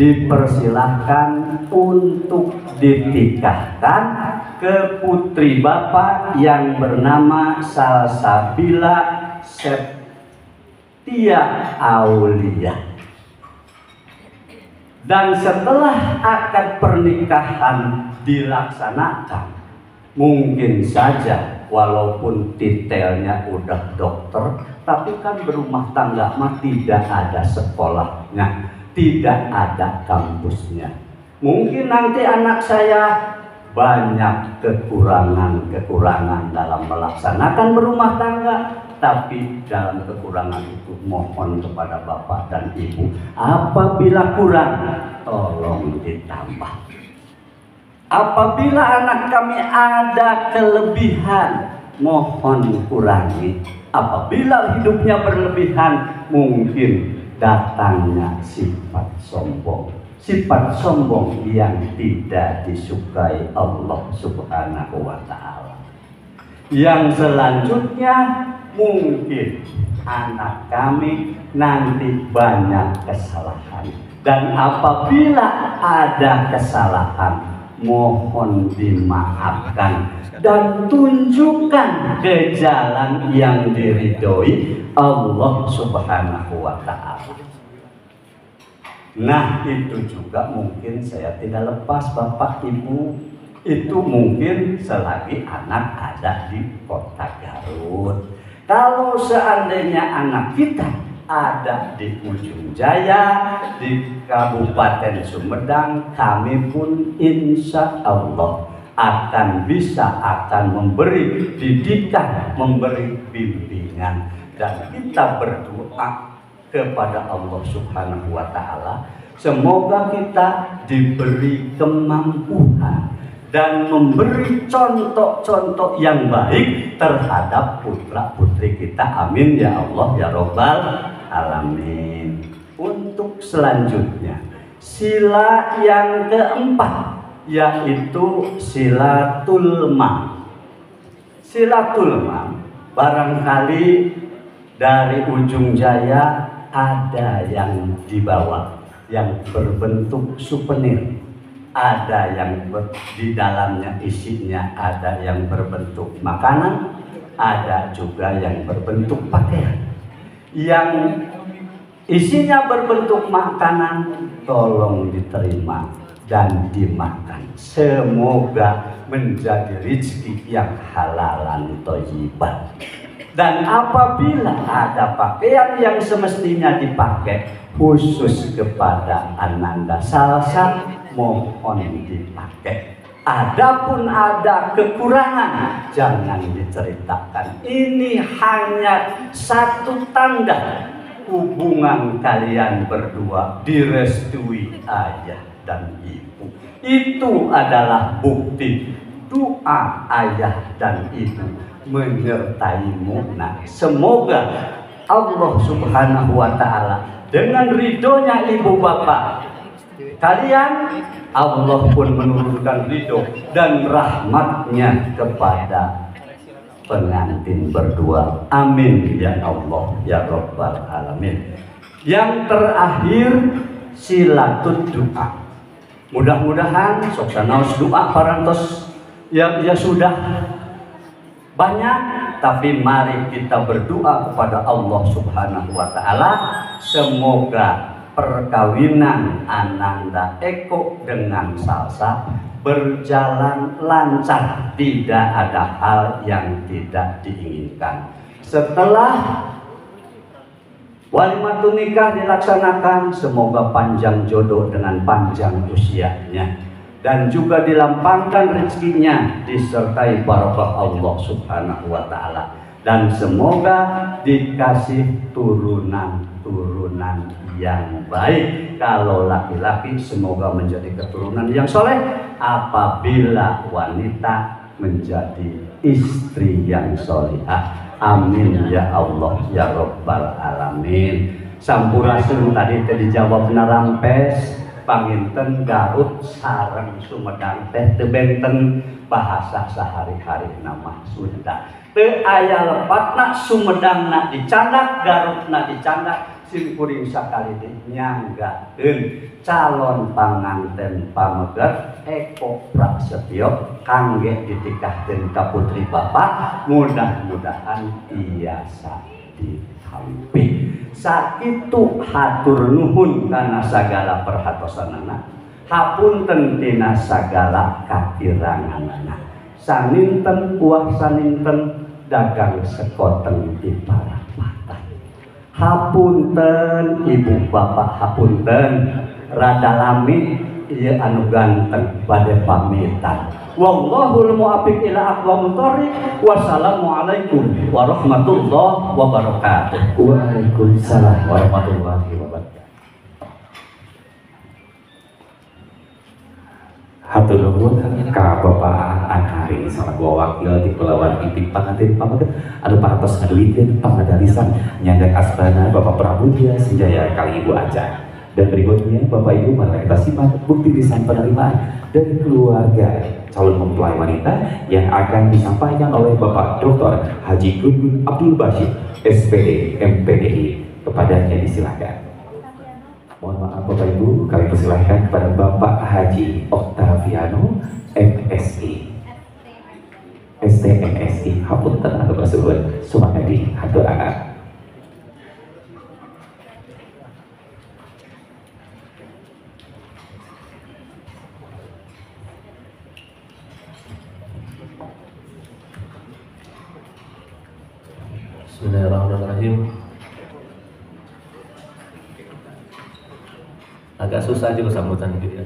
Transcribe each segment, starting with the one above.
dipersilahkan untuk ditikahkan ke putri Bapak yang bernama Salsabila Septia Aulia. Dan setelah akad pernikahan dilaksanakan, mungkin saja walaupun titelnya udah dokter, tapi kan berumah tangga mah tidak ada sekolahnya, tidak ada kampusnya. Mungkin nanti anak saya banyak kekurangan dalam melaksanakan berumah tangga, tapi dalam kekurangan itu mohon kepada Bapak dan Ibu, apabila kurang tolong ditambah. Apabila anak kami ada kelebihan, mohon kurangi. Apabila hidupnya berlebihan, mungkin datangnya sifat sombong. Sifat sombong yang tidak disukai Allah Subhanahu wa Ta'ala. Yang selanjutnya, mungkin anak kami nanti banyak kesalahan. Dan apabila ada kesalahan, mohon dimaafkan dan tunjukkan ke jalan yang diridhoi Allah Subhanahu wa Ta'ala. Nah, itu juga mungkin saya tidak lepas Bapak Ibu, itu mungkin selagi anak ada di kota Garut. Kalau seandainya anak kita ada di Ujung Jaya, di Kabupaten Sumedang, kami pun insya Allah akan memberi didikan, memberi bimbingan, dan kita berdoa kepada Allah Subhanahu wa Ta'ala, semoga kita diberi kemampuan dan memberi contoh-contoh yang baik terhadap putra-putri kita. Amin ya Allah ya Rabbal Alamin. Untuk selanjutnya, sila yang keempat, yaitu silatul mam. Silatul mam, barangkali dari Ujung Jaya ada yang dibawa yang berbentuk souvenir, ada yang di dalamnya isinya ada yang berbentuk makanan, ada juga yang berbentuk pakaian. Yang isinya berbentuk makanan tolong diterima dan dimakan, semoga menjadi rezeki yang halalan thayyiban. Dan apabila ada pakaian yang semestinya dipakai khusus kepada Ananda Salsa, mohon dipakai. Adapun ada kekurangan, jangan diceritakan. Ini hanya satu tanda hubungan kalian berdua direstui ayah dan ibu. Itu adalah bukti doa ayah dan ibu menyertaimu. Nah, semoga Allah Subhanahu wa Ta'ala dengan ridhonya ibu bapak kalian, Allah pun menurunkan ridho dan rahmatnya kepada pengantin berdua. Amin ya Allah ya Rabbal Alamin. Yang terakhir, silatul doa. Mudah-mudahan soksanaos doa parantos ya sudah banyak, tapi mari kita berdoa kepada Allah Subhanahu wa Ta'ala, semoga perkawinan Ananda Eko dengan Salsa berjalan lancar, tidak ada hal yang tidak diinginkan. Setelah walimatun nikah dilaksanakan, semoga panjang jodoh dengan panjang usianya, dan juga dilampangkan rezekinya, disertai barokah Allah Subhanahu wa Ta'ala, dan semoga dikasih turunan yang baik. Kalau laki-laki semoga menjadi keturunan yang soleh, apabila wanita menjadi istri yang solehah. Amin ya Allah ya Rabbal Alamin. Sampurasun tadi dijawab narampes panginten Garut sareng Sumedang teh teu benten bahasa sehari-hari nama Sunda. Teu aya lepatna Sumedangna dicandak, Garutna dicandak, cing kuring sakali nyanggakeun calon panganten pamegat Eko Prasetyo kangge ditikahkeun ka putri Bapak, mudah-mudahan tiasa ditampi. Sakitu hatur nuhun kana sagala perhatosanana, hapunten tina sagala kakiranganana. Saninten uah saninten dagang sekoteng di parapatan. Hapunten ibu bapak, hapunten rada lami ieu anu ganteng bade pamitan. Wallahul muwaffiq ila aqwamit thoriq. Wassalamualaikum warahmatullahi wabarakatuh. Waalaikumsalam warahmatullahi wabarakatuh. Hatur nuhun ka Bapak Anhari salah dua wakil di Kepulauan Inti Panganten Pamegat anu parantos ngaduikeun pangadalisan nyangga asbana Bapak Pramudia Senjaya kali Ibu Aja. Dan berikutnya Bapak Ibu mari kita simak bukti lisan penerimaan dari keluarga calon mempelai wanita yang akan disampaikan oleh Bapak Dr. Haji Gun Abdul Bashir SPD MPDI. Kepadanya disilakan. Mohon maaf Bapak Ibu, kami persilahkan kepada Bapak Haji Octaviano MSI STMSI hapunten atau kasuhun sumangadi hatur anak. Bismillahirrahmanirrahim. Agak susah juga sambutan gitu ya.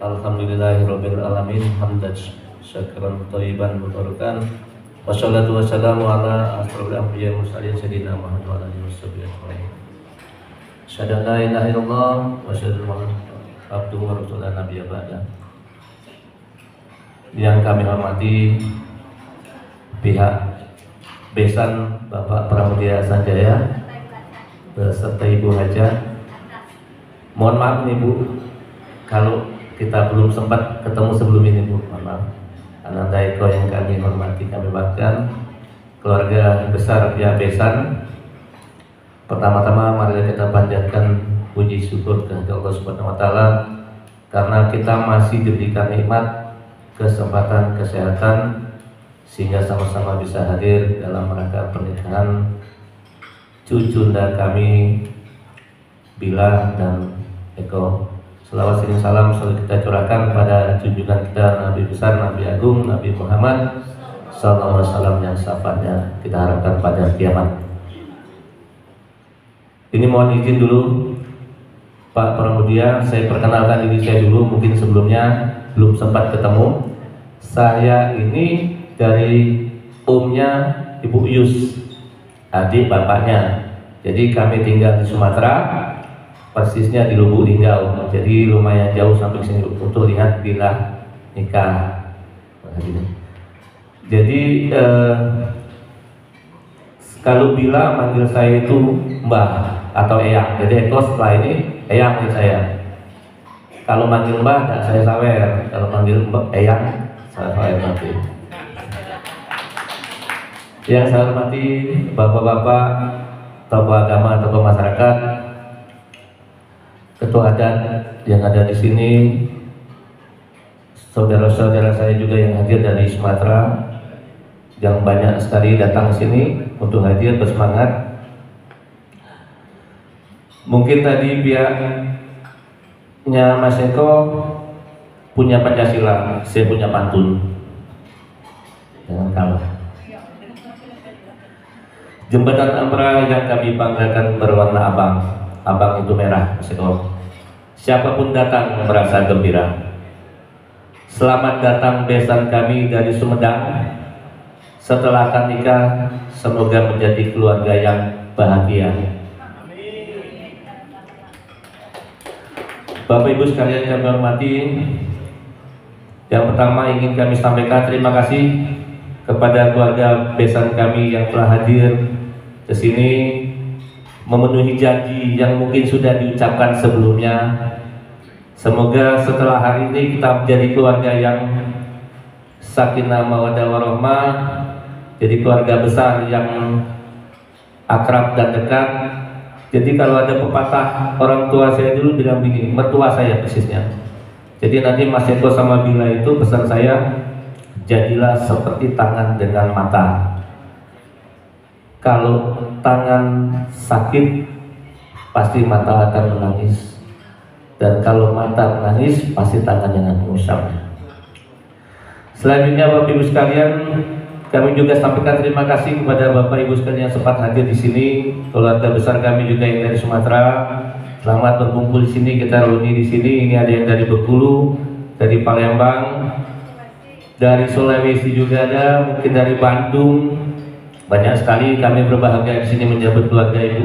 Alhamdulillahirabbil alamin hamdan syakran thayyiban mubarakan. Wassalatu wassalamu ala asrofil anbiya'i wal mursalin sayyidina Muhammad wa alihi wasallam. Asyhadu an la ilaha illallah wa asyhadu anna abduhu wa rasuluhu nabiyya ba'da. Yang kami hormati pihak Besan Bapak Pramudia Sanjaya beserta Ibu Haja. Mohon maaf nih Bu, kalau kita belum sempat ketemu sebelum ini Bu, mohon maaf. Anak Daiko yang kami hormati, kami bahkan keluarga besar pihak Besan. Pertama-tama mari kita panjatkan puji syukur kepada Allah Subhanahu wa taala karena kita masih diberikan nikmat, kesempatan, kesehatan sehingga sama-sama bisa hadir dalam rangka pernikahan cucunda kami Bila dan Eko. Selawat dan salam selalu kita curahkan pada junjungan kita Nabi besar, Nabi Agung, Nabi Muhammad sallallahu alaihi wasallam yang syafaatnya kita harapkan pada kiamat. Ini mohon izin dulu Pak Pramudia, saya perkenalkan diri saya dulu, mungkin sebelumnya belum sempat ketemu. Saya ini dari omnya Ibu Yus, adik bapaknya. Jadi kami tinggal di Sumatera, persisnya di Lubuk Linggau. Jadi lumayan jauh sampai sini untuk lihat bila nikah. Jadi kalau Bila manggil saya itu Mbah atau Eyang. Jadi Eko setelah ini Eyang nih saya. Kalau manggil Mbah enggak saya sawer. Kalau manggil Eyang saya sawer nanti. Yang saya hormati bapak-bapak, tokoh agama, tokoh masyarakat, ketua adat yang ada di sini, saudara-saudara saya juga yang hadir dari Sumatera, yang banyak sekali datang ke sini untuk hadir bersemangat. Mungkin tadi pihaknya Mas Eko punya Pancasila, saya punya pantun. Jangan kalah. Jembatan Ampera yang kami banggakan berwarna abang. Abang itu merah, Mas Eko. Siapapun datang merasa gembira. Selamat datang besan kami dari Sumedang. Setelah akad nikah, semoga menjadi keluarga yang bahagia. Bapak Ibu sekalian yang kami hormati, yang pertama ingin kami sampaikan terima kasih kepada keluarga besan kami yang telah hadir ke sini memenuhi janji yang mungkin sudah diucapkan sebelumnya. Semoga setelah hari ini kita menjadi keluarga yang sakinah mawaddah warahmah, jadi keluarga besar yang akrab dan dekat, Jadi kalau ada pepatah orang tua saya dulu bilang begini, mertua saya persisnya. Jadi nanti Mas Eko sama Bila itu pesan saya, jadilah seperti tangan dengan mata. Kalau tangan sakit, pasti mata akan menangis. Dan kalau mata menangis, pasti tangan yang akan mengusap. Selanjutnya Bapak Ibu sekalian, kami juga sampaikan terima kasih kepada Bapak Ibu sekalian yang sempat hadir di sini. Keluarga besar kami juga yang dari Sumatera, selamat berkumpul di sini. Kita reuni di sini. Ini ada yang dari Bengkulu, dari Palembang, dari Sulawesi juga ada, mungkin dari Bandung. Banyak sekali kami berbahagia di sini menyambut keluarga Ibu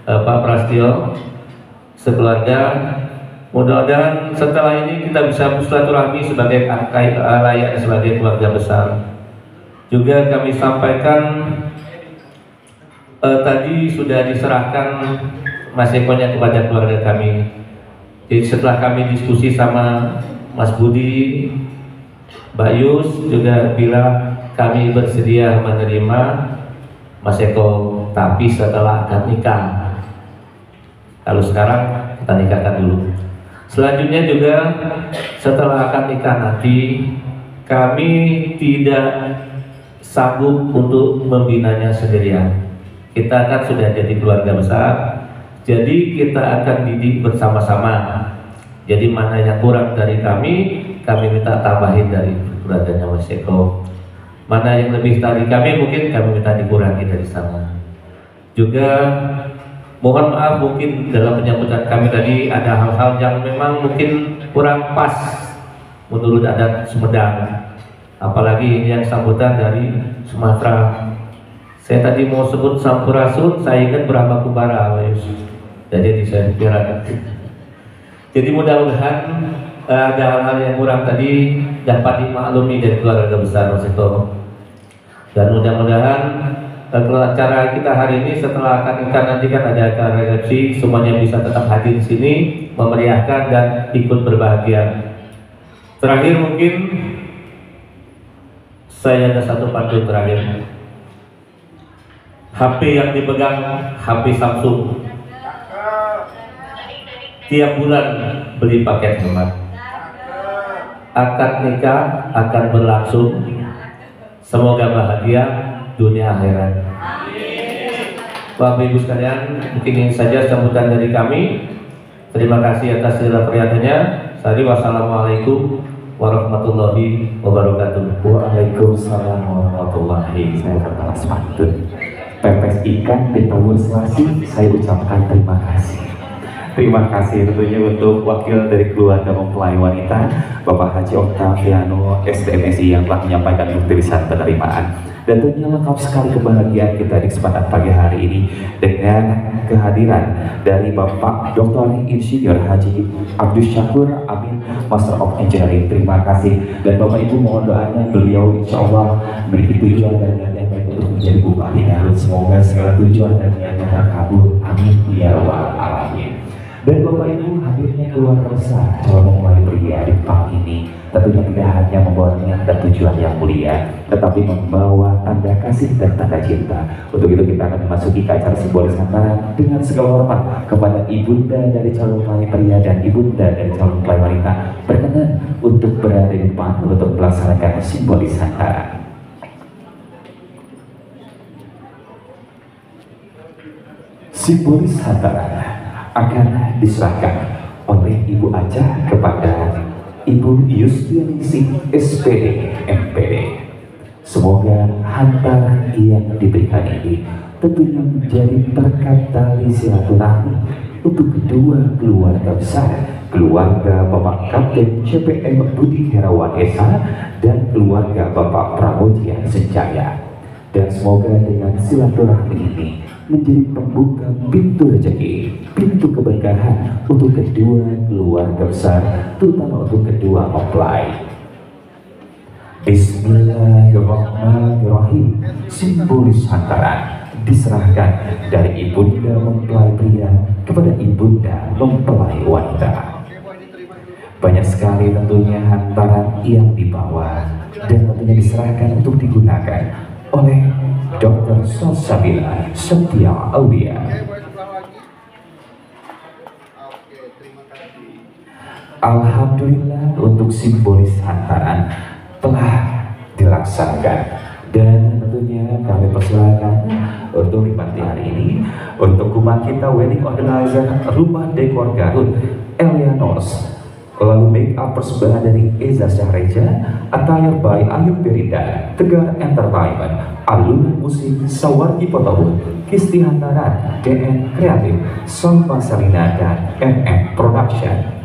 Pak Prastio sekeluarga. Mudah-mudahan setelah ini kita bisa bersilaturahmi sebagai layak sebagai keluarga besar. Juga kami sampaikan tadi sudah diserahkan Mas Eko-nya kepada keluarga kami. Jadi setelah kami diskusi sama Mas Budi, Mbak Yus, juga bila kami bersedia menerima Mas Eko, tapi setelah akad nikah. Kalau sekarang kita nikahkan dulu. Selanjutnya juga setelah akad nikah nanti, kami tidak sanggup untuk membinanya sendirian. Kita kan sudah jadi keluarga besar, jadi kita akan didik bersama-sama. Jadi mana yang kurang dari kami minta tambahin dari keluarganya Mas Eko. Mana yang lebih dari kami, mungkin kami minta dikurangi dari sana. Juga mohon maaf mungkin dalam penyambutan kami tadi ada hal-hal yang memang mungkin kurang pas menurut adat Sumedang. Apalagi yang sambutan dari Sumatera. Saya tadi mau sebut Sampurasun, saya ingat Brahma Kumbara. Jadi saya kira. Jadi mudah-mudahan ada hal-hal yang kurang tadi dapat dimaklumi dari keluarga besar Mas Eko. Dan mudah-mudahan kalau acara kita hari ini setelah akad nikah nanti kan ada acara resepsi, semuanya bisa tetap hadir di sini, memeriahkan dan ikut berbahagia. Terakhir mungkin saya ada satu pantun terakhir. HP yang dipegang HP Samsung. Tiap bulan beli paket hemat. Akad nikah akan berlangsung. Semoga bahagia dunia akhirat. Bapak Ibu sekalian, mungkin ini saja sambutan dari kami. Terima kasih atas segala perhatiannya. Wassalamualaikum warahmatullahi wabarakatuh. Waalaikumsalam warahmatullahi wabarakatuh. Pepes ikan di Tawur Selasi, saya ucapkan terima kasih. Terima kasih tentunya untuk wakil dari keluarga mempelai wanita Bapak Haji Octaviano SDMSI yang telah menyampaikan tulisan penerimaan. Dan tentunya lengkap sekali kebahagiaan kita di kesempatan pagi hari ini dengan kehadiran dari Bapak Dr. Insinyur Haji Abdus Syakur Amin, Master of Engineering. Terima kasih. Dan Bapak Ibu mohon doanya, beliau insya Allah memiliki tujuan dan niat yang baik untuk menjadi bupati Garut. Semoga segala tujuan dan niatnya terkabul. Amin ya rabbal alamin. Dan Bapak Ibu, hadirnya keluarga besar calon mempelai pria di PAM ini tentunya tidak hanya membawa niat dan tujuan yang mulia, tetapi membawa tanda kasih dan tanda cinta. Untuk itu kita akan memasuki ke acara simbolis hantaran dengan segala hormat kepada ibunda dari calon mempelai pria dan ibunda dari calon mempelai wanita berkenan untuk berada di depan untuk melaksanakan simbolis hantaran. Simbolis hantaran akan diserahkan oleh Ibu Aca kepada Ibu Yustianingsih SPD MPD. Semoga hantaran yang diberikan ini tentunya menjadi berkat tali silaturahmi untuk kedua keluarga besar, keluarga Bapak Kapten CPM Budi Herawan Esa dan keluarga Bapak Pramudia Senjaya. Dan semoga dengan silaturahmi ini menjadi pembuka pintu rezeki, pintu keberkahan untuk kedua keluarga besar, terutama untuk kedua mempelai. Bismillahirrahmanirrahim. Simbolis hantaran diserahkan dari ibunda mempelai pria kepada ibunda mempelai wanita. Banyak sekali tentunya hantaran yang dibawa dan tentunya diserahkan untuk digunakan oleh Dr. Salsabila Setia Aulia. Alhamdulillah untuk simbolis hantaran telah dilaksanakan, dan tentunya kami persilakan untuk nikmati hari ini untuk rumah kita wedding organizer Rumah Dekor Garut Elianos, lalu make up persembahan dari Eza Syahreja, attire by Ayu Berida, Tegar Entertainment, alunan musik Sawargi Foto, Kisti Hantaran, DN Kreatif, Salma Salina, dan MM Production.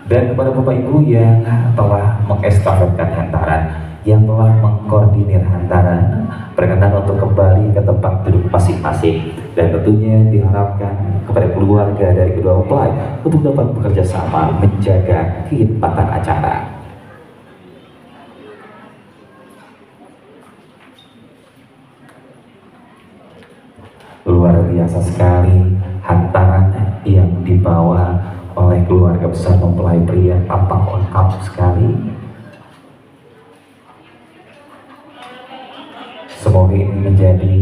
Dan kepada Bapak Ibu yang telah mengestafetkan hantaran, yang telah mengkoordinir hantaran, perkenan untuk kembali ke tempat duduk masing-masing, dan tentunya diharapkan kepada keluarga dari kedua mempelai untuk dapat bekerja sama menjaga kenikmatan acara. Luar biasa sekali hantaran yang dibawa oleh keluarga besar mempelai pria, tampak lengkap sekali. Semoga ini menjadi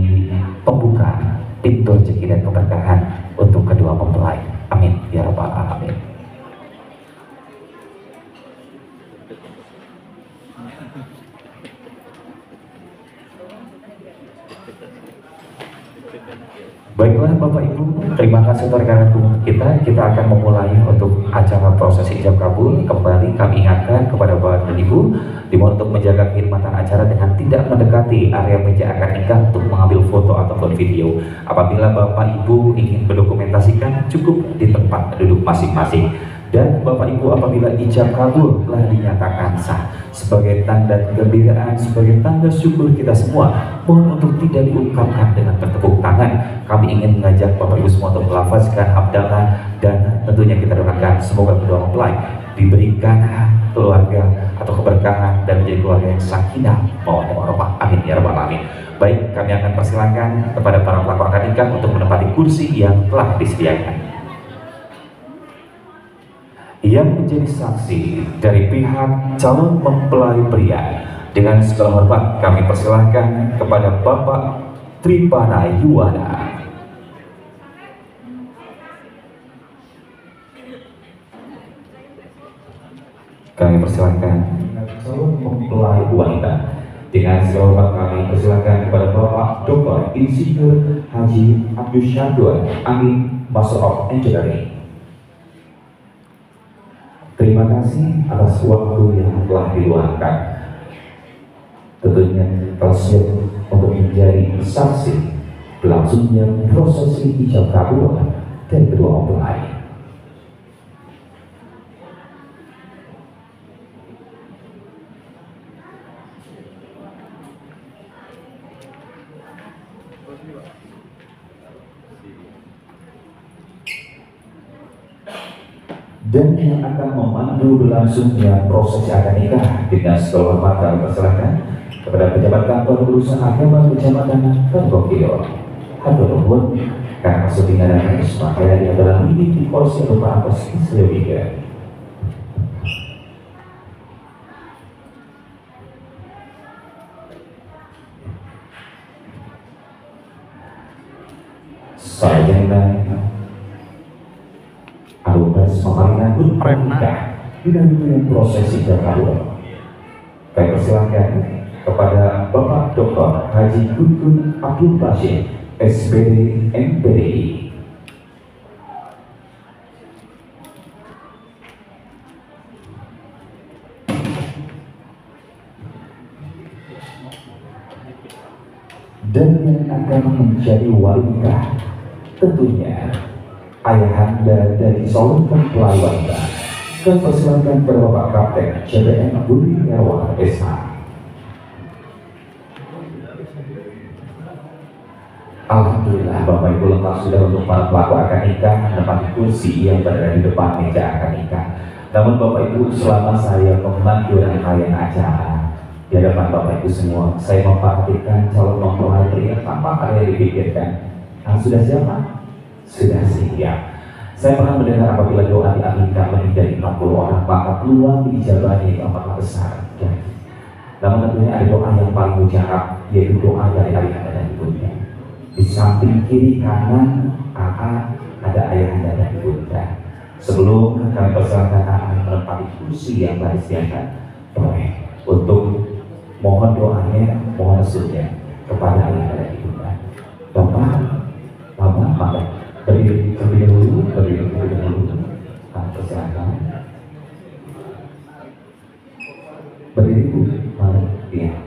pembuka pintu rezeki dan keberkahan untuk kedua mempelai. Amin ya rabbal alamin. Baiklah Bapak Ibu, terima kasih rekan-rekan kita akan memulai untuk acara prosesi ijab kabul. Kembali kami ingatkan kepada Bapak dan Ibu dimohon untuk menjaga kekhidmatan acara dengan tidak mendekati area meja akad nikah untuk mengambil foto ataupun video. Apabila Bapak Ibu ingin mendokumentasikan, cukup di tempat duduk masing-masing. Dan Bapak Ibu, apabila ijab kabul telah dinyatakan sah sebagai tanda kegembiraan, sebagai tanda syukur kita semua, mohon untuk tidak diungkapkan dengan bertepuk tangan. Kami ingin mengajak Bapak Ibu semua untuk melafazkan hamdalah, dan tentunya kita doakan semoga kedua mempelai diberikan keluarga atau keberkahan dan menjadi keluarga yang sakinah mawaddah warahmah. Amin ya rabbal alamin. Baik, kami akan persilakan kepada para pelaku akad nikah untuk menempati kursi yang telah disediakan. Yang menjadi saksi dari pihak calon mempelai pria, dengan segala hormat kami persilahkan kepada Bapak Tripana Yuwana. Kami persilahkan calon mempelai wanita. Dengan segala hormat kami persilahkan kepada Bapak Dr. Insinyur Haji Abdul Syakur Amin, Master of Engineering. Terima kasih atas waktu yang telah diluangkan. Tentunya telah siap untuk menjadi saksi berlangsungnya prosesi ijab kabul dan kedua mempelai. Dan yang akan memandu berlangsungnya proses akad nikah dengan segala hormat kami persilakan kepada pejabat kantor urusan agama Kecamatan Tembokio. Hatur nuhun karena syuting dan harus maka di adalah ini di kursi berupa atas Islamika. Sayangnya Arubas memaringan pun pernah didampingi prosesi ijab kabul. Kami persilakan kepada Bapak Dr. Haji Gun Abdul Bashir, SPD MPDI. Dan yang akan menjadi wali nikah tentunya ayahanda dari seorang mempelai wanita. Dan persilakan kepada Bapak Kapten CBM Budi Herwan SH. Alhamdulillah Bapak Ibu lengkap sudah untuk para pelaku akad nikah menempati kursi yang berada di depan meja akad nikah. Namun Bapak Ibu, selama saya memandu rangkaian acara di hadapan Bapak Ibu semua, saya memperhatikan calon mempelai pria tanpa ada yang dipikirkan. Sudah siapa? Sudah siap. Saya pernah mendengar apabila doa diaminkan lebih dari 40 orang, maka peluang diijabahnya itu amatlah besar. Namun tentunya ada doa yang paling mujarab, yaitu doa dari ayahanda dan ibunya. Di samping kiri kanan kakak dan kepada ayahanda dan ibunda. Sebelum kami persilakan menempati kursi yang telah disediakan, untuk mohon doanya, mohon restunya kepada ayahanda dan ibunda. Bapak, Mama, maka terlebih dahulu, kami persilakan. Berdiri Bu, iya,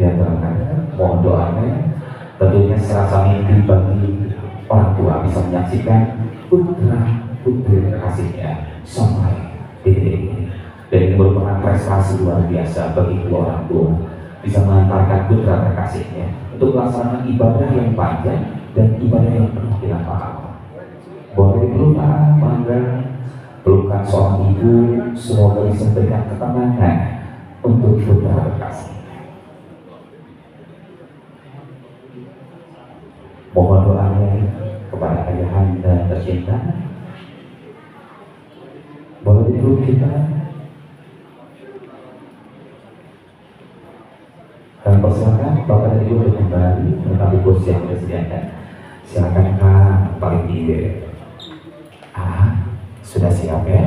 terangkan. Mohon doanya, tentunya serasa mimpi bagi orang tua bisa menyaksikan putra putri kasihnya sampai titik ini. Dan ini merupakan prestasi luar biasa bagi kedua orang tua bisa mengantarkan putra terkasihnya untuk melaksanakan ibadah yang panjang dan ibadah yang penuh dengan pahala. Boleh dipelukkan, bangga pelukan seorang ibu, semoga bisa memberikan ketenangan untuk putra terkasih. Mohon doanya kepada ayahanda tercinta. Boleh dipeluk kita. Dan persilakan Bapak dan Ibu untuk kembali menempati kursi yang disediakan. Silakan Kak paling tinggi. Sudah siap ya.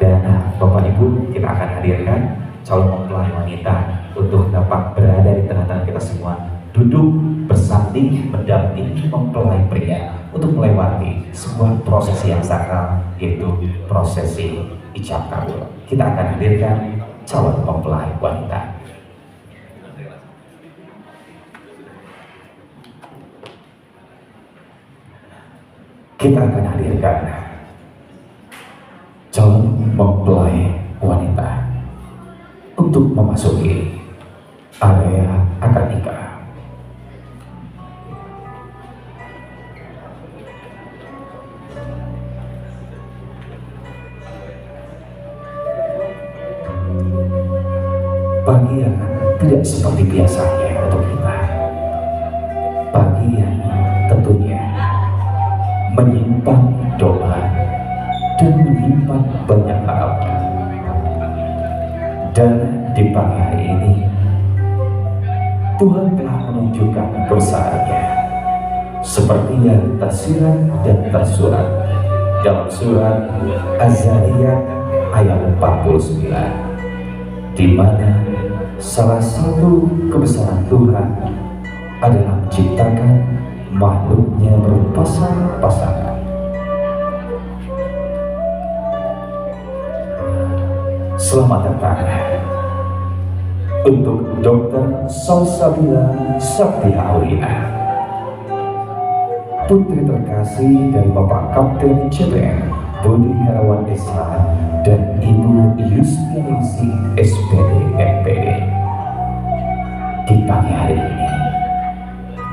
Dan Bapak Ibu, kita akan hadirkan calon mempelai wanita untuk dapat berada di tengah-tengah kita semua, duduk bersanding mendampingi mempelai pria untuk melewati sebuah prosesi yang sakral, yaitu prosesi ijab kabul. Kita akan hadirkan calon mempelai wanita. Kita akan hadirkan calon mempelai wanita untuk memasuki area akad nikah. Pagi yang tidak seperti biasanya untuk kita. Pagi yang tentunya menyimpan doa dan menyimpan banyak harapan. Dan di pagi hari ini Tuhan telah menunjukkan kebesarannya seperti yang tersirat dan tersurat dalam surat Az-Zariyat ayat 49, di mana salah satu kebesaran Tuhan adalah menciptakan makhluknya berpasang-pasangan. Selamat datang untuk Dr. Salsabila Sakti Aulia, putri terkasih dari Bapak Kapten CPN Budi Herawan Desa dan Ibu Yusnianingsih SPD MPD. Di pagi hari ini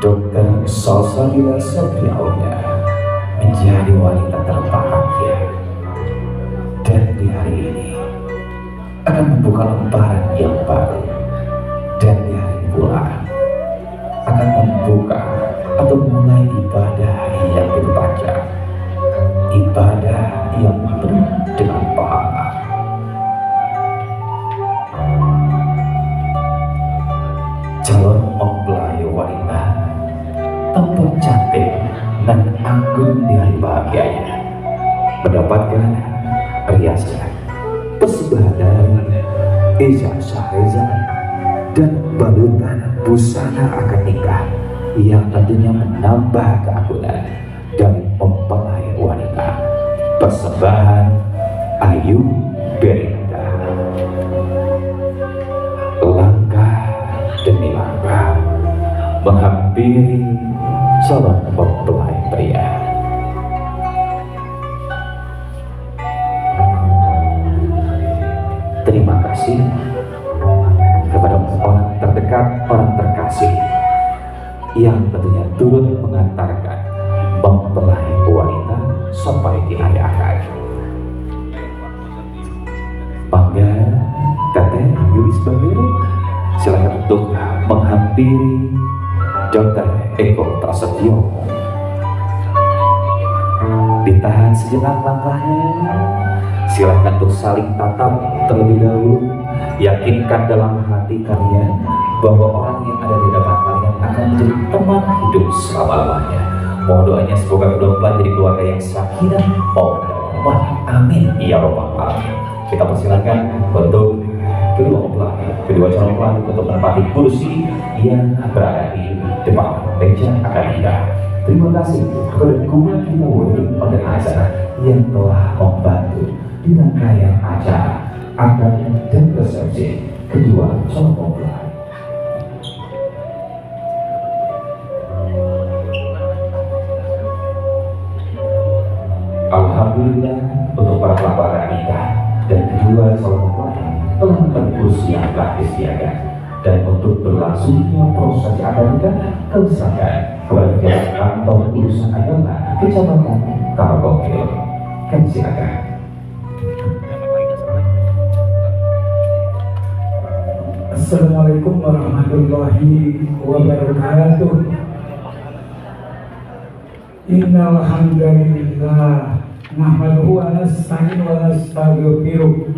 Dr. Salsabila Sakti Aulia menjadi wanita terbahagia, dan di hari ini akan membuka lembaran yang baru, dan di hari pula akan membuka atau mulai ibadah yang berpanjang, ibadah yang penuh dengan pahala. Calon mempelai wanita tampak cantik dan anggun di hari bahagianya mendapatkan riasan persembahan dari ijazah reza dan balutan busana akad nikah yang tentunya menambah keagungan dari mempelai wanita. Persembahan Ayu Berinda. Langkah demi langkah menghampiri calon mempelai pria. Terima kasih kepada orang terdekat, orang terkasih yang tentunya turut mengantarkan mempelai wanita sampai di area akad. Bangga Teteh Yulis Babiru, silakan untuk menghampiri Dr. Eko Prasetyo. Ditahan sejenak langkahnya, silakan untuk saling tatap terlebih dahulu. Yakinkan dalam hati kalian bahwa orang yang ada di depan kalian akan menjadi teman hidup selama-lamanya. Mohon doanya semoga kedua mempelai jadi keluarga yang sakinah mawaddah warahmah. Amin ya rabbal alamin. Kita persilakan untuk kedua mempelai, kedua calon mempelai untuk menempati kursi yang berada di depan meja akad nikah. Terima kasih kepada Kumakimu Organizer yang telah membantu di rangkaian acara akad dan resepsi kedua calon mempelai. Alhamdulillah untuk para pelapor nikah dan kedua calon mempelai telah mendapat kursi yang telah disediakan. Dan untuk berlangsungnya proses akad nikah kami serahkan kepada pihak kantor urusan agama Kecamatan Tarogongil. Kami silakan. Assalamualaikum warahmatullahi wabarakatuh. Innal hamdalillah nahmaduhu wa nasta'inu wa nastaghfiruh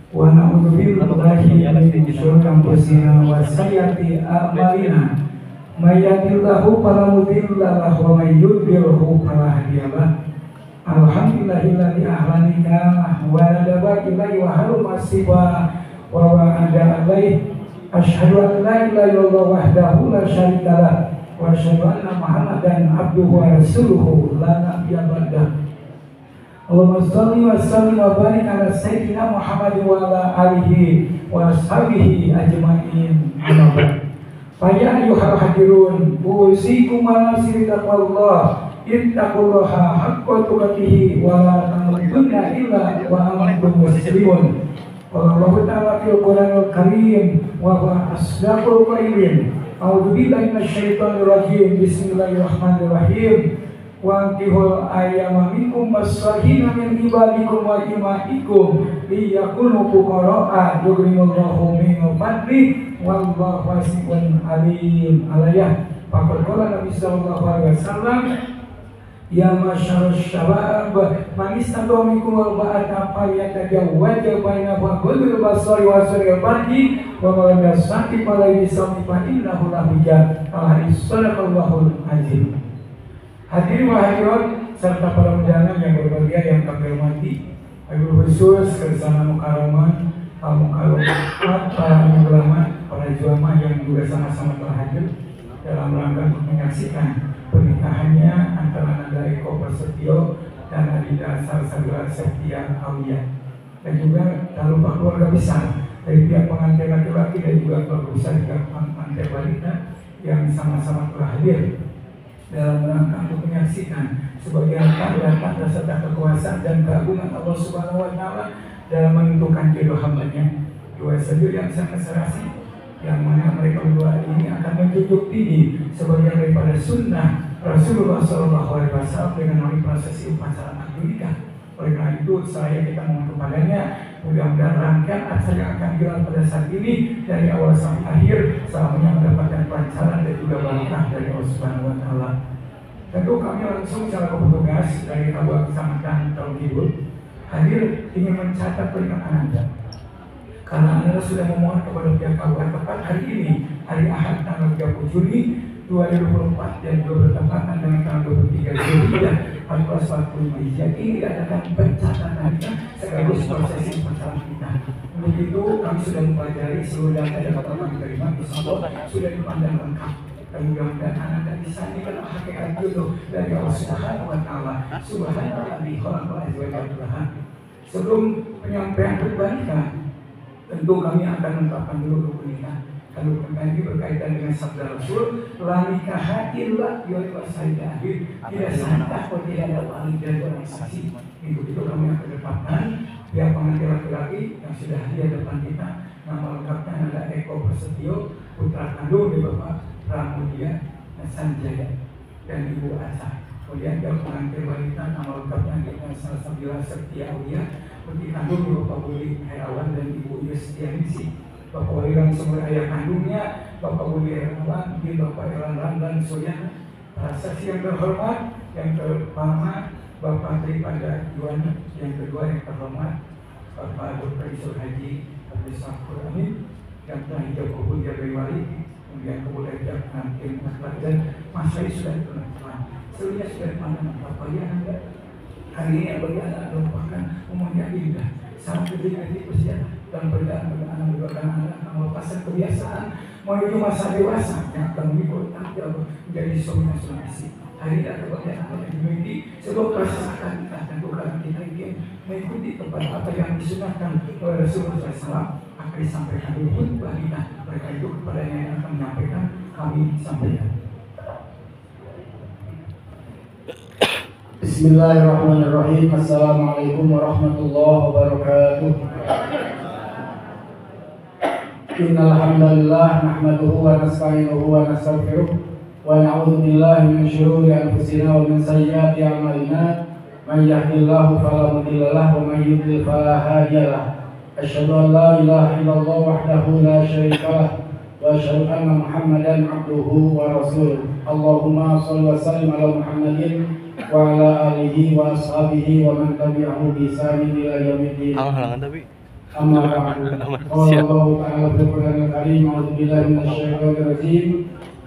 wa na'udzu billahi min syururi anfusina wa sayyiati a'malina. May yahdihillahu fala mudilla lahu wa may yudlilhu fala hadiya lahu. Alhamdulillahilladzi ahlana wa nadaba ilaihi wa haruma siwa wa wa'ada alaihi. Asyhadu an la ilaha illallah wahdahu la syarika lah wa asyhadu anna Muhammadan abduhu wa rasuluhu la nabiyya ba'dah. Allahumma shalli wa sallim wa barik ala sayyidina Muhammad wa ala alihi wa ashabihi ajma'in. Amma ba'd. Fa ya ayyuhal hadirun usikum wa nafsi taqwallah ittaqullaha haqqa tuqatih wa la tamutunna illa wa antum muslimun. Allah Ta'ala fil Qur'anil Karim wa huwa asdaqul qailin. A'udzu billahi minasyaitonir rajim. Bismillahirrahmanirrahim. Wa antihul ayyama minkum was-salihina min ibadikum wa imaikum liyakunu fuqara'a yughnillahu min fadli wallahu wasi'un alim. Alayah. Faqad qala Nabi sallallahu alaihi wasallam, ya masyarul syabab man istata'a minkum al-ba'ata falyatazawwaj baina faqdul basari wa suril farji wa man lam yastati fala yusami fa innahu lahu hijab. Al-hadis sadaqallahul azim. Hadirin wa hadirat serta para undangan yang berbahagia yang kami hormati, wabil khusus bersama mukarramah, para ulama, para jamaah yang juga sama-sama telah hadir dalam rangka untuk menyaksikan pernikahannya antara Nanda Eko Prasetyo dan Adinda Salsabila Septia Aulia, dan juga tak lupa keluarga besar dari pihak pengantin laki-laki dan juga keluarga besar dari pengantin wanita yang sama-sama telah hadir dalam rangka untuk menyaksikan sebagai tanda serta kekuasaan dan keagungan Allah Subhanahu wa Ta'ala dalam menentukan jodoh hambanya. Dua sendiri yang sangat serasi, yang mana mereka berdua ini akan menjunjung tinggi sebagian daripada sunnah Rasulullah SAW dengan melalui prosesi upacara akad nikah. Oleh karena itu saya kita mohon kepadanya mudah-mudahan rangkaian acara yang akan digelar pada saat ini dari awal sampai akhir selamanya mendapatkan kelancaran dan juga berkah dari Allah Subhanahu wa Ta'ala. Tentu kami langsung secara petugas dari Kabupaten Kecamatan Tarogongil hadir ingin mencatat pernikahan Anda. Karena Anda sudah memohon kepada pihak kabupaten tepat hari ini, hari Ahad tanggal 30 Juni 2024 dan juga bertepatan dengan tanggal 23 Juli 1445 Hijriah ini adakan pencatatannya sekaligus prosesi upacara kita. Untuk itu kami sudah mempelajari seluruh data yang kami terima, sudah dipandang lengkap. Dan mudah-mudahan Anda bisa dikenal hakikat jodoh dari Allah Subhanahu wa Ta'ala. Subhanalladzi khalaqal azwaja. Sebelum penyampaian berbalik, tentu kami akan menetapkan dulu rukun nikah. Kalau perkara ini berkaitan dengan sabda Rasul, la nikaha illa biwali sayyidih, tidak sah kalau tidak ada wali dan orang saksi. Itu kami akan tetapkan pihak pengantin laki-laki yang sudah hadir depan kita. Nama lengkapnya adalah Eko Prasetyo, putra kandung dari Bapak Pramudia Sanjaya dan Ibu Asa. Kemudian pihak pengantin wanita nama lengkapnya adalah Salsabila Septia Aulia, putri kandung dari Bapak Budi Herawan dan Ibu Yustianisi. Bapak Waliran semua ayah kandungnya, Bapak Budi Herawan, Bapak Elan Ramdan Soya. Saksi yang terhormat, yang pertama Bapak Tripada Yuwana, yang kedua yang terhormat Bapak Dr. Isur Haji Abdul Syafur Amin, yang telah hijau kubur dari wali kemudian kemudian nanti dan Mas Syai sudah dikenal, sebenarnya sudah dipanggil Bapak ya anda hari ini bagi anak merupakan momen yang indah, sangat ketika di usia dan perbedaan anak melepaskan kebiasaan menuju masa dewasa yang akan mengikut menjadi suami suami. Hari ini kemudian anak yang dimiliki sebuah perasaan dan bukan kita ingin mengikuti tempat apa yang disunahkan oleh Rasulullah SAW akan disampaikan dulu khutbah kita mereka itu kepadanya yang akan menyampaikan kami sampaikan. Bismillahirrahmanirrahim. Assalamualaikum warahmatullahi wabarakatuh. Innal hamdalillah nahmaduhu wa nasta'inuhu wa nastaghfiruh wa na'udzu billahi min shururi anfusina wa min sayyiati a'malina. Man yahdihillahu fala mudilla lahu wa man yudlil fala hadiya lahu. Asyhadu an la ilaha illallah wahdahu la syarika lahu wa asyhadu anna Muhammadan 'abduhu wa rasuluh. Allahumma shalli wa sallim ala Muhammadin wa ala alihi wa ashabihi wa man tabi'ahu bi ihsanin ila yaumiddin. Amma ba'du. Allahu ta'ala fil Qur'anil Karim, a'udzu billahi minasyaitonir rajim.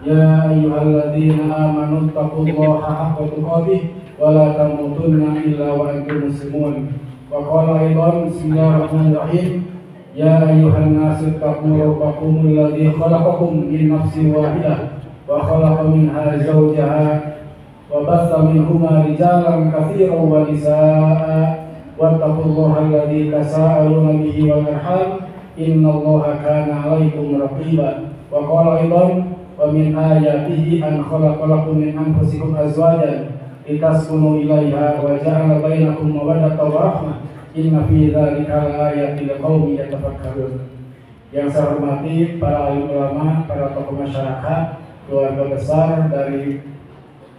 Ya ayyuhalladzina amanu taqullaha haqqa tuqatih wa la tamutunna illa wa antum muslimun. Wa qala aidan bismillahirrahmanirrahim. Ya ayyuhan nasu taqu rabbakum alladzi khalaqakum min nafsin wahidah wa khalaqa minha zawjaha wa bassa minhuma rijalan katsiran wa nisaa'a wattaqullaha alladzi tasaaluna bihi wal arham innallaha kana 'alaikum raqiba. Wa qala aidan wa min ayatihi an khalaqa lakum min anfusikum azwajan litaskunu ilaiha wa ja'ala bainakum mawaddatan wa rahmah inna fi dzalika laayatin liqaumin yatafakkarun. Yang saya hormati para alim ulama, para tokoh masyarakat, keluarga besar dari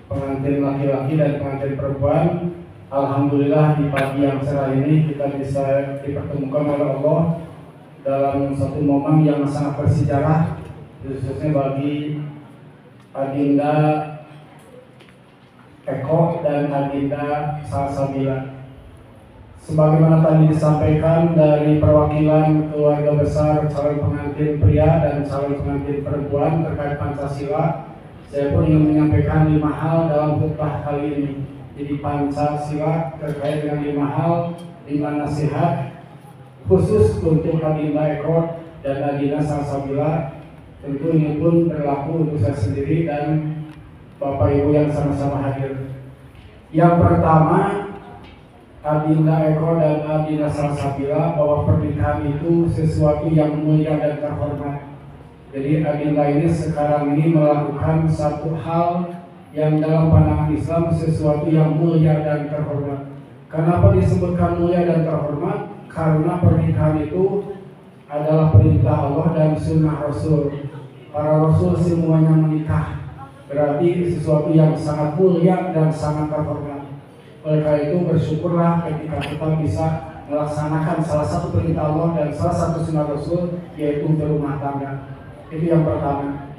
pengantin laki-laki dan pengantin perempuan. Alhamdulillah di pagi yang cerah ini kita bisa dipertemukan oleh Allah dalam satu momen yang sangat bersejarah, khususnya bagi Adinda Eko dan Adinda Salsabila. Sebagaimana tadi disampaikan dari perwakilan keluarga besar calon pengantin pria dan calon pengantin perempuan terkait Pancasila, saya pun ingin menyampaikan 5 hal dalam khutbah kali ini. Jadi Pancasila terkait dengan 5 hal, 5 nasihat khusus untuk Adinda Eko dan Adinda Salsabila. Tentu ini pun berlaku untuk saya sendiri dan Bapak Ibu yang sama-sama hadir. Yang pertama, Adinda Eko dan Adinda Salsabila, bahwa pernikahan itu sesuatu yang mulia dan terhormat. Jadi Adinda ini sekarang ini melakukan satu hal yang dalam pandangan Islam sesuatu yang mulia dan terhormat. Kenapa disebutkan mulia dan terhormat? Karena pernikahan itu adalah perintah Allah dan sunnah Rasul. Para Rasul semuanya menikah, berarti sesuatu yang sangat mulia dan sangat terhormat. Oleh karena itu bersyukurlah ketika kita bisa melaksanakan salah satu perintah Allah dan salah satu sunnah Rasul, yaitu berumah tangga. Itu yang pertama.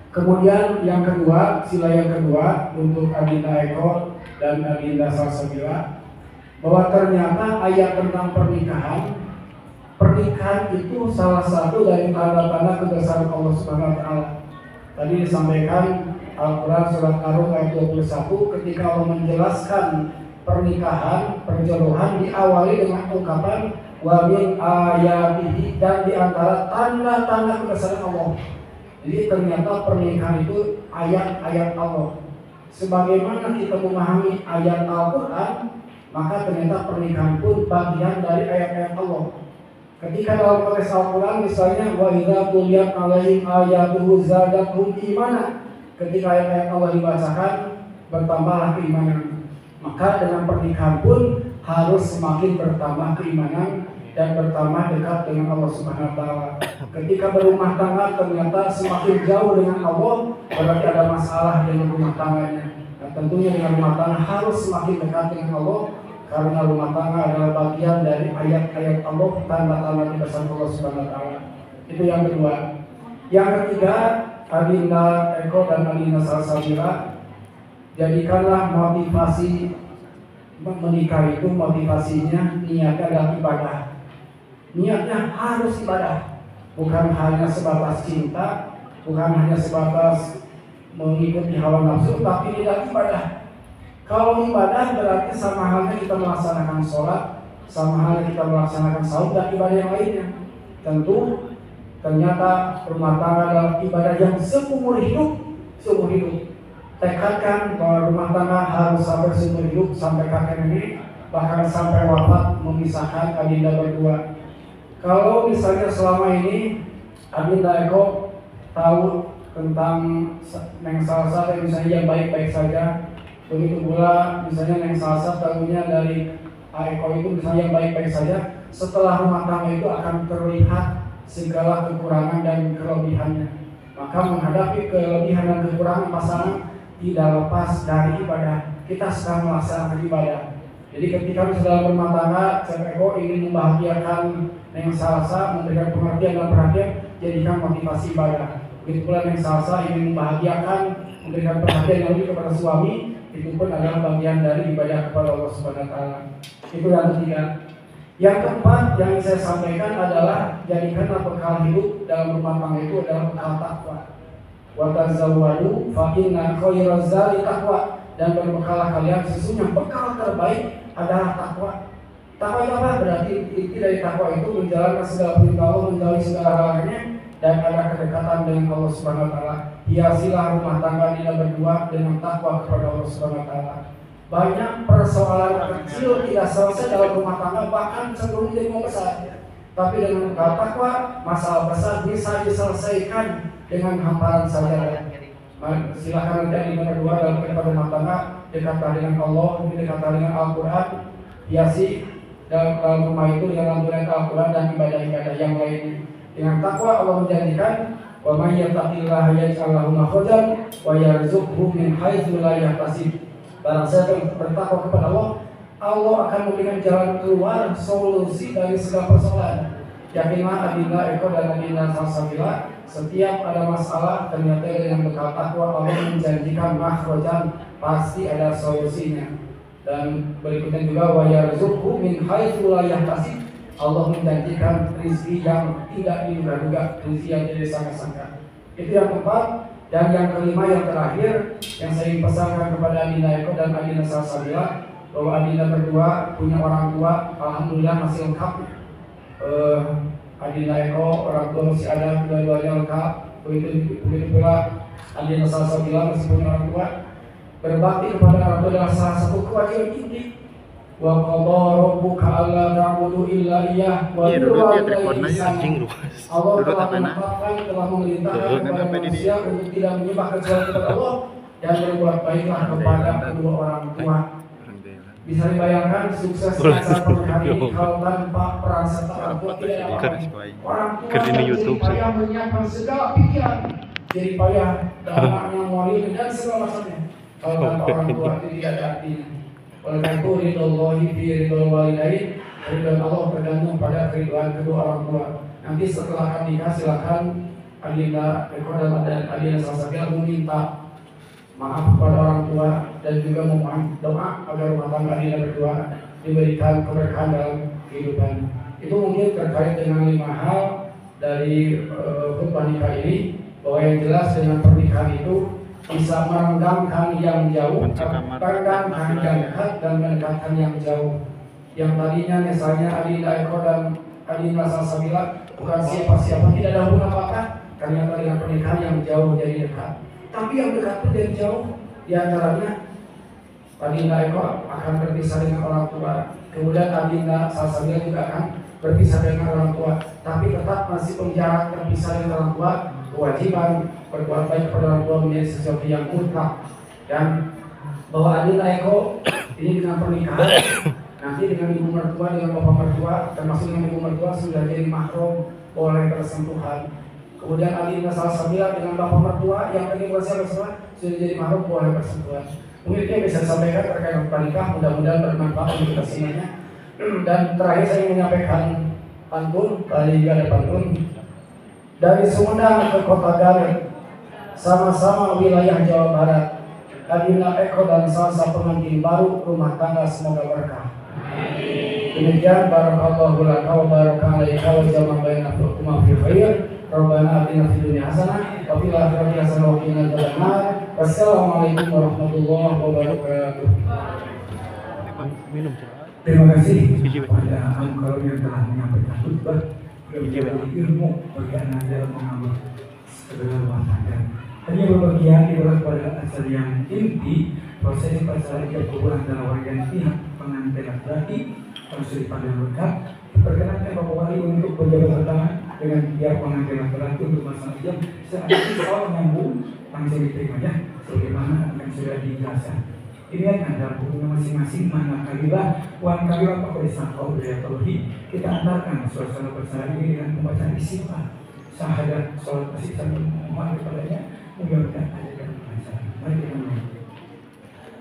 Kemudian yang kedua, sila yang kedua untuk Adinda Eko dan Adinda Salsabila, bahwa ternyata ayat tentang pernikahan itu salah satu dari tanda-tanda kebesaran Allah Subhanahu wa taala. Tadi disampaikan Al-Qur'an surat Ar-Rum ayat 21 ketika Allah menjelaskan pernikahan, perjodohan diawali dengan ungkapan wa min ayatihi, dan di antara tanda-tanda kebesaran Allah. Jadi ternyata pernikahan itu ayat-ayat Allah. Sebagaimana kita memahami ayat Al-Qur'an, maka ternyata pernikahan pun bagian dari ayat-ayat Allah. Ketika dalam konteks Al-Quran misalnya wa idza tuliyat alaihim ayatuhu zadatuhum imana, ketika ayat-ayat Allah dibacakan bertambahlah keimanan. Maka dengan pernikahan pun harus semakin bertambah keimanan dan bertambah dekat dengan Allah Subhanahu wa taala. Ketika berumah tangga ternyata semakin jauh dengan Allah, berarti ada masalah dengan rumah tangganya. Dan tentunya dengan rumah tangga harus semakin dekat dengan Allah, karena rumah tangga adalah bagian dari ayat-ayat Allah, tanda-tanda kebesaran Allah Subhanahu wa taala. Itu yang kedua. Yang ketiga, Adinda Eko dan Adinda Salsabila, jadikanlah motivasi menikah itu, motivasinya niatnya adalah ibadah. Niatnya harus ibadah, bukan hanya sebatas cinta, bukan hanya sebatas mengikuti hawa nafsu, tapi tidak ibadah. Kalau ibadah berarti sama halnya kita melaksanakan sholat, sama halnya kita melaksanakan saum dan ibadah yang lainnya. Tentu ternyata rumah tangga adalah ibadah yang seumur hidup. Tekadkan bahwa rumah tangga harus sampai seumur hidup, sampai kakek nenek, bahkan sampai wafat memisahkan adinda berdua. Kalau misalnya selama ini adinda Eko tahu tentang Neng Salsa dan misalnya yang baik-baik saja, begitu pula misalnya Neng Salsa tahunya dari Eko itu misalnya yang baik-baik saja, setelah rumah tangga itu akan terlihat segala kekurangan dan kelebihannya. Maka menghadapi kelebihan dan kekurangan pasangan tidak lepas dari ibadah. Kita sedang melaksanakan ibadah. Jadi ketika dalam rumah tangga, Chef Eko ingin membahagiakan Neng Salsa, memberikan pengertian dan perhatian, jadikan motivasi ibadah. Begitu pula Neng Salsa ingin membahagiakan, memberikan perhatian yang lebih kepada suami, itu pun adalah bagian dari ibadah kepada Allah Subhanahu wa taala. Itu yang ketiga. Yang keempat yang saya sampaikan adalah jadikanlah bekal hidup dalam rumah tangga itu adalah bekal takwa. Wa tazawwadu fa inna khairaz zadi taqwa, dan berbekalah kalian, sesungguhnya bekal terbaik adalah takwa. Takwa itu apa? Berarti inti dari takwa itu menjalankan segala perintah Allah, menjauhi segala larangannya, dan ada kedekatan dengan Allah Subhanahu wa taala. Hiasilah rumah tangga kita berdua dengan takwa kepada Allah Subhanahu wa taala. Banyak persoalan kecil tidak selesai dalam rumah tangga, bahkan sebelum jadi besar. Tapi dengan bekal takwa, masalah besar bisa diselesaikan dengan hamparan saja. Silakan nanti kita berdua dalam kehidupan rumah tangga, dekatlah dengan Allah, dekatlah dengan Al-Quran, hiasi dalam rumah itu dengan lantunan Al-Quran dan ibadah-ibadah yang lainnya. Dengan takwa Allah menjanjikan, wa may yattaqillaha yaj'al lahu makhrajan wa yarzuqhu min haitsu la yahtasib. Barang siapa yang bertakwa kepada Allah, Allah akan memberikan jalan keluar, solusi dari segala persoalan. Yakinlah adinda Eko dan adinda Salsabila, setiap ada masalah ternyata dengan bekal takwa Allah menjanjikan makhrajan, pasti ada solusinya. Dan berikutnya juga wa yarzuqhu min haitsu la yahtasib, Allah menjanjikan rezeki yang tidak diduga-duga, rezeki yang tidak disangka-sangka. Itu yang keempat. Dan yang kelima, yang terakhir, yang saya ingin pesankan kepada adinda Eko dan adinda Salsabila, bahwa adinda berdua punya orang tua, alhamdulillah masih lengkap. Adinda Eko orang tua masih ada, dua-duanya lengkap. Begitu pula adinda Salsabila masih punya orang tua. Berbakti kepada orang tua adalah salah satu kewajiban inti. Wa qadha rabbuka alla ta'budu illa iyyah wa bil walidayni ihsana. Allah telah menetapkan, telah memerintahkan kepada manusia untuk tidak menyembah kecuali kepada Allah dan berbuat baiklah kepada kedua orang tua. Bisa dibayangkan sukses acara pernikahan ini kalau tanpa peran serta orang tua tidak ada apa-apa. Orang tua jadi payah menyiapkan segala pikiran, jadi payah dalam makna muali dan segala macamnya. Kalau tanpa orang tua itu tidak ada artinya. Oleh karena itu ridhollahi fi ridhol walidain, ridho Allah tergantung pada keridhaan kedua orang tua. Nanti setelah akan nikah silakan adinda Eko dan adinda Salsabila meminta maaf kepada orang tua dan juga memohon doa agar rumah tangga adinda berdua diberikan keberkahan dalam kehidupan. Itu mungkin terkait dengan 5 hal dari khutbah nikah ini, bahwa yang jelas dengan pernikahan itu bisa merenggangkan yang jauh, merenggangkan yang dekat, dan mendekatkan yang jauh. Yang tadinya misalnya adinda Eko dan adinda Salsabila bukan siapa-siapa, tidak ada hubungan apa-apa, ternyata dengan pernikahan yang jauh jadi dekat. Tapi yang dekat pun jadi jauh. Di antaranya adinda Eko akan berpisah dengan orang tua, kemudian adinda Salsabila juga akan berpisah dengan orang tua, tapi tetap masih penjara terpisah dengan orang tua. Kewajiban berbuat baik kepada orang tua menjadi sesuatu yang mutlak, dan bahwa adinda Eko ini dengan pernikahan nanti dengan ibu mertua, dengan bapak mertua, termasuk dengan ibu mertua sudah jadi mahram, boleh bersentuhan. Kemudian adinda Salsabila dengan bapak mertua yang tadi berusia sudah jadi mahram, boleh bersentuhan. Mungkin itu yang bisa disampaikan terkait dengan pernikahan, mudah-mudahan bermanfaat untuk kita semuanya. Dan terakhir saya ingin menyampaikan pantun, tadi juga ada pantun. Dari Sumedang ke Kota Garut, sama-sama wilayah Jawa Barat, adinda Eko dan Salsa pengantin baru rumah tangga semoga berkah. Demikian barakallahu laka wa baraka alaika wa jama'a bainakuma fi khair. Rabbana atina fid dunya hasanah wa fil akhirati hasanah wa qina adzabannar. Wassalamualaikum warahmatullahi wabarakatuh. Terima kasih kepada Angkor yang telah menyampaikan khutbah dan berbagi ilmu bagi anak dalam mengambil segala wahana. Hanya berbagian dibawa pada asal yang inti proses pacaran berhubung antara warga dan pihak pengantin laki-laki harus dipandang lengkap. Perkenankan Bapak Wali untuk berjabat tangan dengan pihak pengantin laki-laki untuk masalah jam saat itu soal menyambung langsung diterimanya sebagaimana yang sudah dijelaskan. Ini antara hubungan masing-masing manakala wanita Pak Kau dari Tauhid kita antarkan suasana bersama ini dengan pembacaan istighfar, syahadat, sholat kasih sambil memohon kepadanya menjauhkan ajaran pelajaran. Mari kita mulai.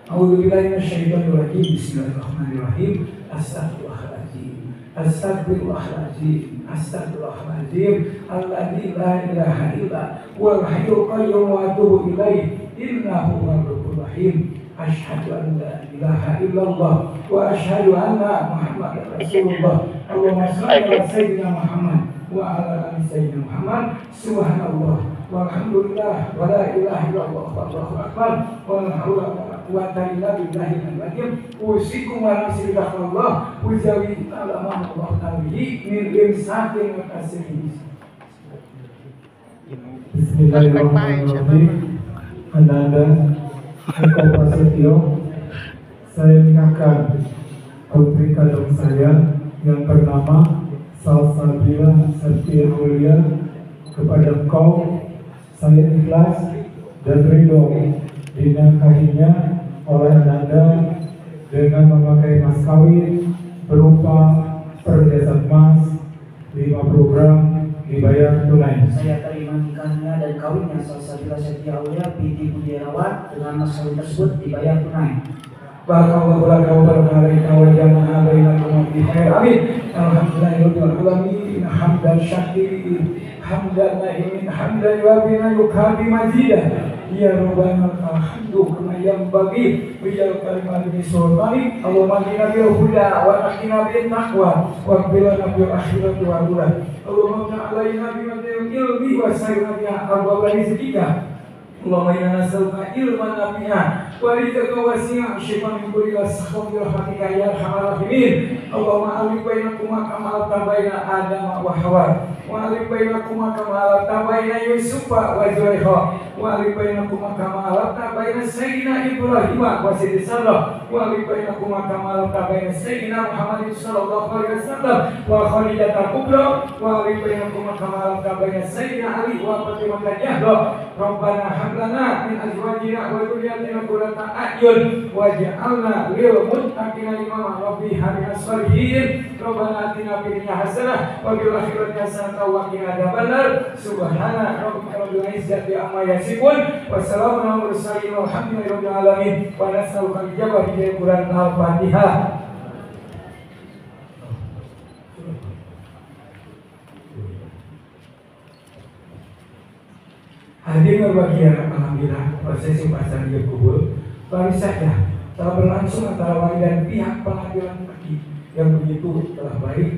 A'udzubillahi minasyaitonir rajim. Bismillahirrahmanirrahim. Astagfirullahaladzim. Astagfirullahaladzim. Astagfirullahaladzim. Alladzi la ilaha illa huwal hayyul qayyum wa atubu ilaihi innahu huwal ghafurur rahim. Asyhadu an la ilaha illallah wa asyhadu anna Muhammadar Rasulullah. Allahumma shalli ala sayyidina Muhammad wa ala ali sayyidina Muhammad. Subhanallah walhamdulillah wa la ilaha illallah wallahu akbar wa la haula wa la quwwata illa billahil azim. Usikum wa nafsi billahi wa jawi ta'ala ma Allah ta'ala min imsakin wa tasbih. Bismillahirrahmanirrahim. Ananda Eko Prasetyo, saya menyerahkan putri kandung saya yang bernama Salsabila Satya Mulia kepada engkau. Saya ikhlas dan ridho dinikahinya oleh Ananda dengan memakai mas kawin berupa perhiasan emas 50 gram dibayar tunai. Saya terima nikahnya dan kawinnya Salsabila Satya Aulia binti Budiawan dengan mas kawin tersebut dibayar tunai. Barakallahu laka wa barakalaika wa jama'a bainakum fi khair. Amin. Alhamdulillahirabbil alamin. Hamdan syakirin, hamdan na'imin, hamdan wabina yukabi majidah. Ya Rabbana alhamdu kama yanbaghi bijal kalimat bi sultani. Allahumma inna bil huda wa aqina bil taqwa wa qbilna bil akhirati wa ula. Allahumma alaina bi madil ilmi wa sayyidina bi abwab rizqika. Allahumma inna nas'aluka ilman nafi'an wa rizqan wasi'an syifaan min kulli saqam bi rahmatika ya arhamar rahimin. Allahumma alif bainakuma kama baina Adam wa Hawa wa alif bainakuma kama baina Yusuf wa Zulaikha wa alif bainakuma kama baina Sayyidina Ibrahim wa Sayyidina Sallallahu wa alif bainakuma kama baina Sayyidina Muhammad sallallahu alaihi wasallam wa Khadijatul Kubra wa alif bainakuma kama baina Sayyidina Ali wa Fatimah Zahra. Rabbana hab lana min azwajina wa dhurriyyatina qurrata a'yun waj'alna lil muttaqina imama. Rabbi habna shalihin. Rabbana atina fid dunya hasanah wa fil akhirati hasanah wa qina adzabannar. Subhana rabbika rabbil izzati amma yasifun wa salamun alal mursalin walhamdulillahi rabbil alamin. Wa nas'aluka al-ijabah bi Quran al-Fatihah. Hadirin berbahagia, alhamdulillah prosesi pacaran kubur baru saja telah berlangsung antara wali dan pihak pengadilan negeri yang begitu telah baik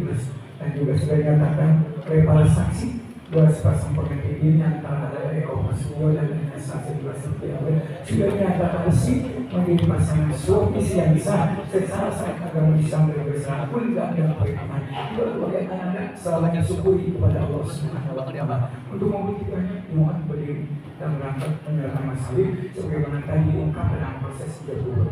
dan juga sudah dinyatakan oleh para saksi dua sepasang pengantin ini antara ada Eko Prasetyo dan Salsabila Satya Aulia sudah dinyatakan resmi menjadi pasangan suami istri yang sah secara sah agama Islam dan bersama pun tidak ada perbedaan. Keluarga Anda selamanya syukuri kepada Allah Subhanahu wa Ta'ala untuk membuktikannya mohon berdiri dan berangkat menyerahkan masalah sebagaimana tadi diungkap dalam proses jadwal.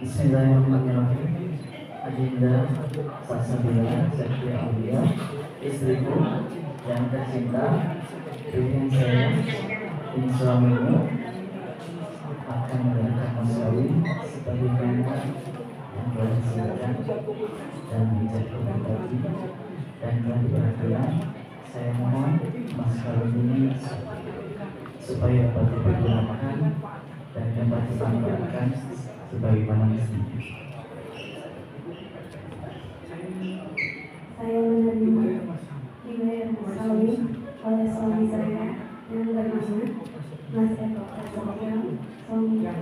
Bismillahirrahmanirrahim. Adinda Salsabila Satya Aulia, istriku yang tercinta, Dengan saya dan suaminya akan melakukan mas kawin sebagaimana yang telah disebutkan dan dijatuhkan tadi dan telah diperhatikan. Saya mohon mas kawin ini supaya dapat dipergunakan dan dapat dimanfaatkan sebagaimana mestinya. Saya menerima dibayar mas kawin oleh suami saya yang bernama Mas Eko Prasetyo, suami ibu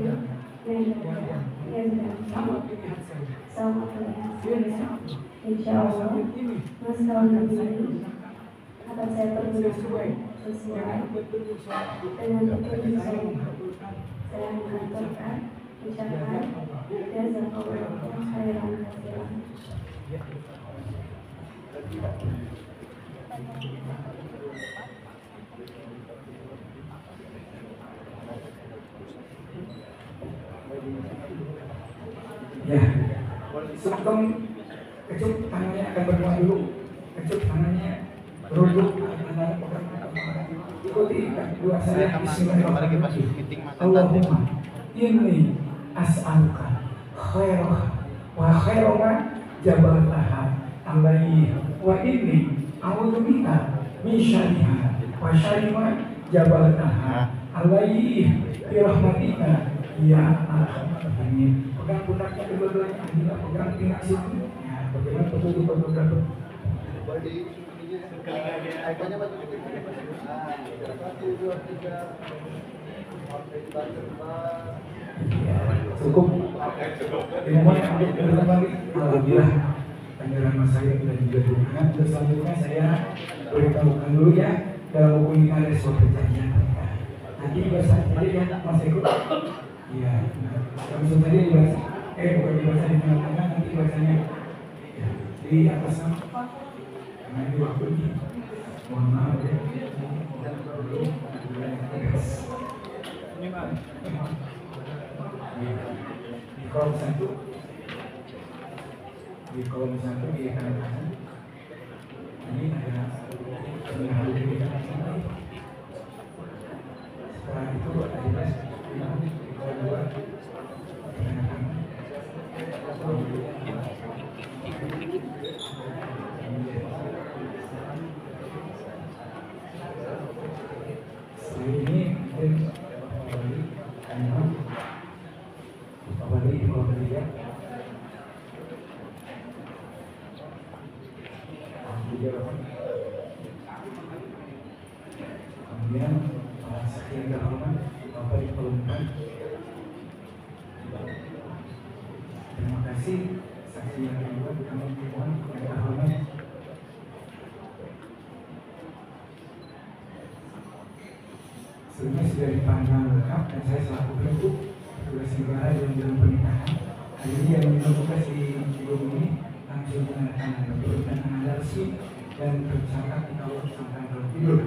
yang sudah sama kuliah saya. Insya Allah mas kawin ini akan saya pergunakan sesuai dengan petunjuk saya mengantarkan ucapan jazakallahu khairan katsiran. Ya, sebelum kecup tangannya akan berdua dulu. Kecup tangannya berunduk, ikuti dua saya. Bismillahirrahmanirrahim. Allahumma inni as'aluka khairah wa khairah jabaltaha alaihi wa inni a'udzubika min syarriha wa syarriha jabaltaha alaihi bi rahmatika ya arhamar rahimin. Pegang pundaknya kedua-duanya, tidak pegang tinggal situ. Ya, bagaimana petunjuk beberapa. Ya, cukup. Mohon kembali. Alhamdulillah. Pangeran mas saya sudah juga dukungan. Terus selanjutnya saya beritahukan dulu ya dalam buku ini ada sebuah perjanjian mereka. Nanti bahasa tadi ya mas Eko. Iya. Kami tadi dibahas. Bukan dibaca di tengah-tengah, nanti bacanya ya, di atas sama. Karena ini waktu ini. Mohon maaf ya. Ini mah. Di kolom 1. Di kolom 1 di kanan kanan. Ini ada pengaruh di kanan kanan. Setelah itu ada di kolom 2. Kemudian sekian dahulu Bapak diperlukan. Terima kasih saksi yang kedua kami mohon yang hormat. Sebelumnya sudah dipandang lengkap dan saya selaku bentuk tugas negara dalam pernikahan. Hari ini yang minum tugas di gedung ini langsung menandatangani dan analisis dan tercatat di awal sampai tidur.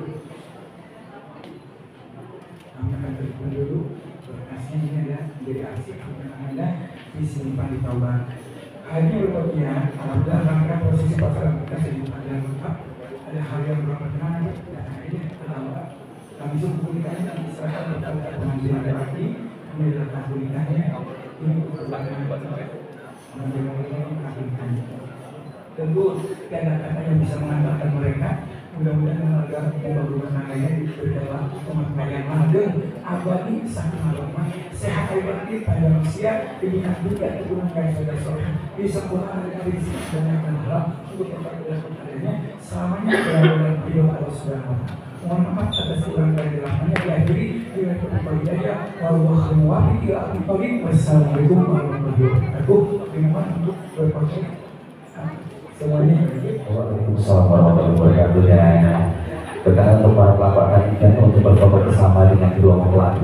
Kami akan terima dulu berkasnya ini ada menjadi arsip yang ada disimpan di taubat. Hal ini berikutnya, alhamdulillah rangka posisi pasangan kita sedikit ada lengkap. Ada hal yang belum berkenan dan ini terlambat. Kami sudah pulihkannya dan diserahkan kepada pengambilan laki menjelaskan pulihkannya ini pengambilan pulihkannya. Tentu kata-kata yang bisa mengantarkan mereka. Mudah-mudahan agar pembangunan tangganya berjalan umat yang langgeng abadi sampai lama sehat abadi pada manusia dibina juga keturunan kaya saudara disempurnakan dengan rezeki dan yang akan halal untuk memperoleh padanya selamanya dalam beliau Allah Subhanahu wa Ta'ala. Mohon maaf atas kurang dan dilahnya diakhiri dengan kepercaya wallahu muwaffiq ila aqwamit. Wassalamualaikum warahmatullahi wabarakatuh. Dimohon untuk berkonsen semuanya. Waalaikumsalam warahmatullahi wabarakatuh. Dan berkenan untuk para pelapor dan untuk berfoto bersama dengan kedua mempelai.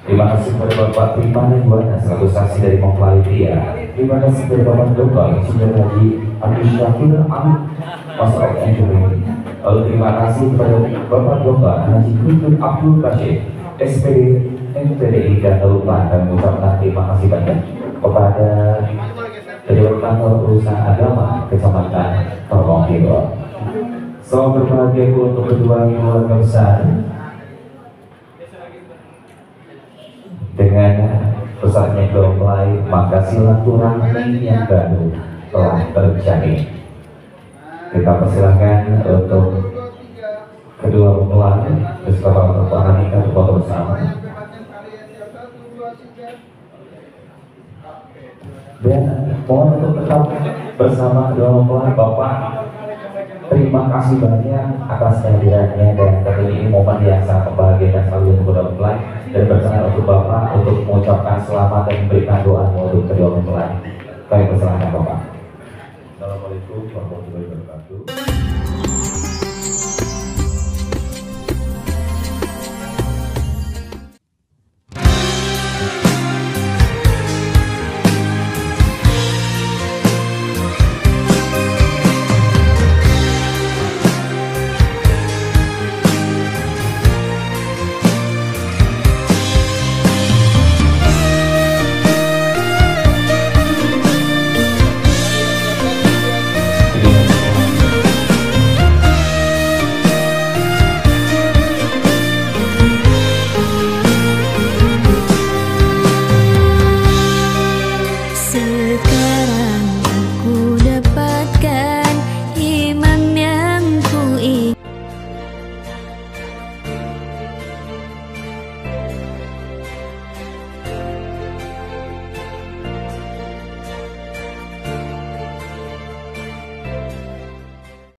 Terima kasih kepada Bapak Primana Yuwana selaku saksi dari mempelai pria. Terima kasih kepada Bapak Dokter Insinyur Haji Abdul Syafir Amin Masyarakat Engineering. Lalu terima kasih kepada Bapak Dokter Haji Kuntur Abdul Rashid SPD NPDI dan lupa dan mengucapkan terima kasih banyak kepada Ketua Kantor Urusan Agama Kecamatan Torong Hiro. Selamat berbahagia untuk kedua keluarga besar dengan besarnya gemulai, maka silaturahmi yang baru telah terjadi. Kita persilahkan untuk kedua mempelai beserta para nikah berfoto bersama. Dan mohon untuk tetap bersama kedua mempelai. Bapak, terima kasih banyak atas kehadirannya, dan tentunya ini momen yang sangat membahagiakan selalu untuk kedua mempelai, dan berkenan untuk Bapak untuk mengucapkan selamat dan memberikan doa untuk kedua mempelai. Kami persilahkan Bapak.